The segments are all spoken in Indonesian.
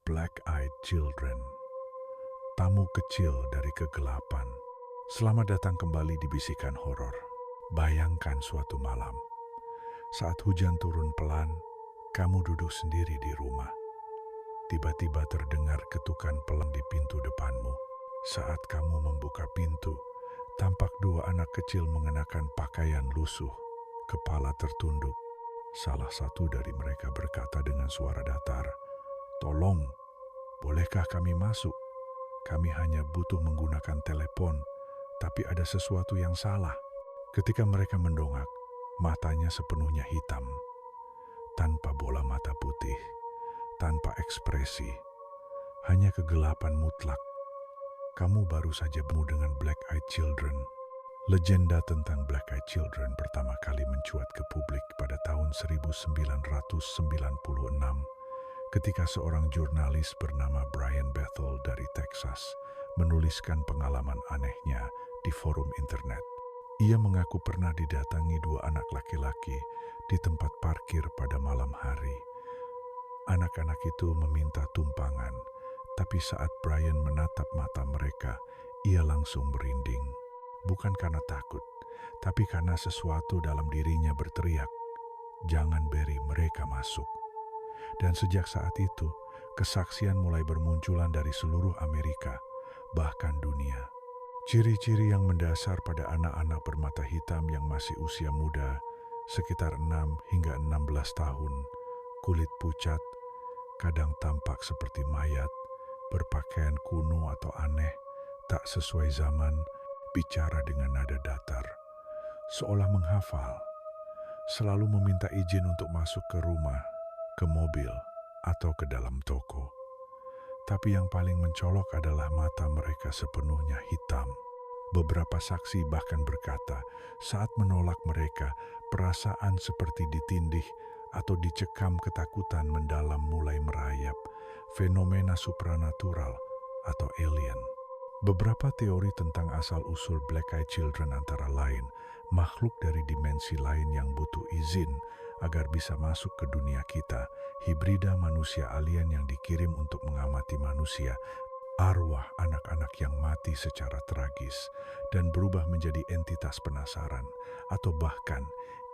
Black-Eyed Children, tamu kecil dari kegelapan. Selamat datang kembali di Bisikan Horor. Bayangkan suatu malam, saat hujan turun pelan, kamu duduk sendiri di rumah. Tiba-tiba terdengar ketukan pelan di pintu depanmu. Saat kamu membuka pintu, tampak dua anak kecil mengenakan pakaian lusuh, kepala tertunduk. Salah satu dari mereka berkata dengan suara datar, "Tolong, bolehkah kami masuk? Kami hanya butuh menggunakan telepon, tapi ada sesuatu yang salah." Ketika mereka mendongak, matanya sepenuhnya hitam, tanpa bola mata putih, tanpa ekspresi, hanya kegelapan mutlak. Kamu baru saja bertemu dengan Black-Eyed Children. Legenda tentang Black-Eyed Children pertama kali mencuat ke publik pada tahun 1996 ketika seorang jurnalis bernama Brian Bethel dari Texas menuliskan pengalaman anehnya di forum internet. Ia mengaku pernah didatangi dua anak laki-laki di tempat parkir pada malam hari. Anak-anak itu meminta tumpangan, tapi saat Brian menatap mata mereka, ia langsung merinding. Bukan karena takut, tapi karena sesuatu dalam dirinya berteriak, "Jangan beri mereka masuk." Dan sejak saat itu, kesaksian mulai bermunculan dari seluruh Amerika, bahkan dunia. Ciri-ciri yang mendasar pada anak-anak bermata hitam yang masih usia muda, sekitar 6 hingga 16 tahun, kulit pucat, kadang tampak seperti mayat, berpakaian kuno atau aneh, tak sesuai zaman, bicara dengan nada datar, seolah menghafal, selalu meminta izin untuk masuk ke rumah, ke mobil, atau ke dalam toko. Tapi yang paling mencolok adalah mata mereka sepenuhnya hitam. Beberapa saksi bahkan berkata, saat menolak mereka, perasaan seperti ditindih atau dicekam ketakutan mendalam mulai merayap, fenomena supranatural atau alien. Beberapa teori tentang asal-usul Black-Eyed Children antara lain, makhluk dari dimensi lain yang butuh izin agar bisa masuk ke dunia kita, hibrida manusia alien yang dikirim untuk mengamati manusia, arwah anak-anak yang mati secara tragis dan berubah menjadi entitas penasaran, atau bahkan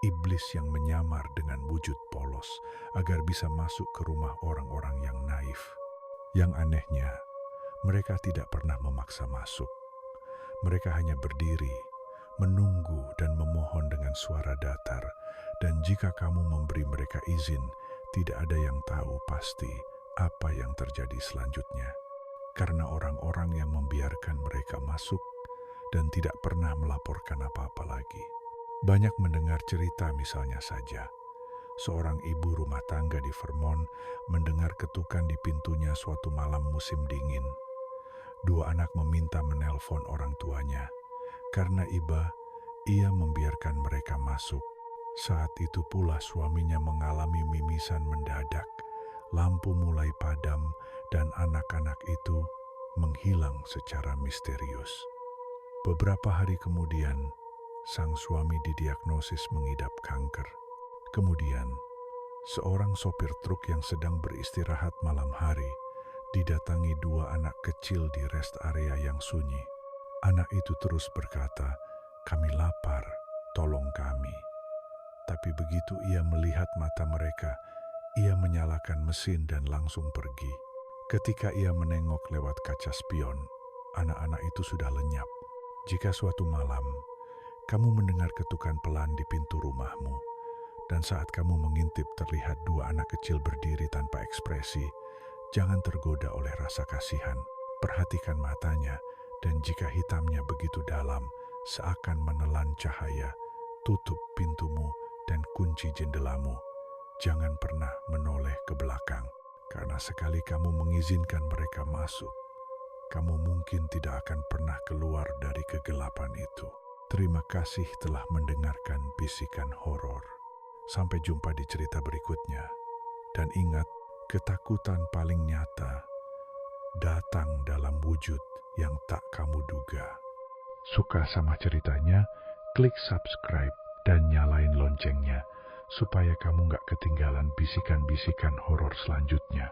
iblis yang menyamar dengan wujud polos agar bisa masuk ke rumah orang-orang yang naif. Yang anehnya, mereka tidak pernah memaksa masuk. Mereka hanya berdiri, menunggu dan memohon dengan suara datar. Dan jika kamu memberi mereka izin, tidak ada yang tahu pasti apa yang terjadi selanjutnya. Karena orang-orang yang membiarkan mereka masuk dan tidak pernah melaporkan apa-apa lagi. Banyak mendengar cerita misalnya saja, seorang ibu rumah tangga di Vermont mendengar ketukan di pintunya suatu malam musim dingin. Dua anak meminta menelpon orang tuanya. Karena iba, ia membiarkan mereka masuk. Saat itu pula suaminya mengalami mimisan mendadak. Lampu mulai padam dan anak-anak itu menghilang secara misterius. Beberapa hari kemudian, sang suami didiagnosis mengidap kanker. Kemudian, seorang sopir truk yang sedang beristirahat malam hari didatangi dua anak kecil di rest area yang sunyi. Anak itu terus berkata, "Kami lapar, tolong kami." Tapi begitu ia melihat mata mereka, ia menyalakan mesin dan langsung pergi. Ketika ia menengok lewat kaca spion, anak-anak itu sudah lenyap. Jika suatu malam, kamu mendengar ketukan pelan di pintu rumahmu, dan saat kamu mengintip terlihat dua anak kecil berdiri tanpa ekspresi, jangan tergoda oleh rasa kasihan. Perhatikan matanya, dan jika hitamnya begitu dalam, seakan menelan cahaya, tutup pintumu dan kunci jendelamu. Jangan pernah menoleh ke belakang, karena sekali kamu mengizinkan mereka masuk, kamu mungkin tidak akan pernah keluar dari kegelapan itu. Terima kasih telah mendengarkan Bisikan Horor. Sampai jumpa di cerita berikutnya. Dan ingat, ketakutan paling nyata datang dalam wujud yang tak kamu duga. Suka sama ceritanya? Klik subscribe dan nyalain loncengnya supaya kamu gak ketinggalan bisikan-bisikan horor selanjutnya.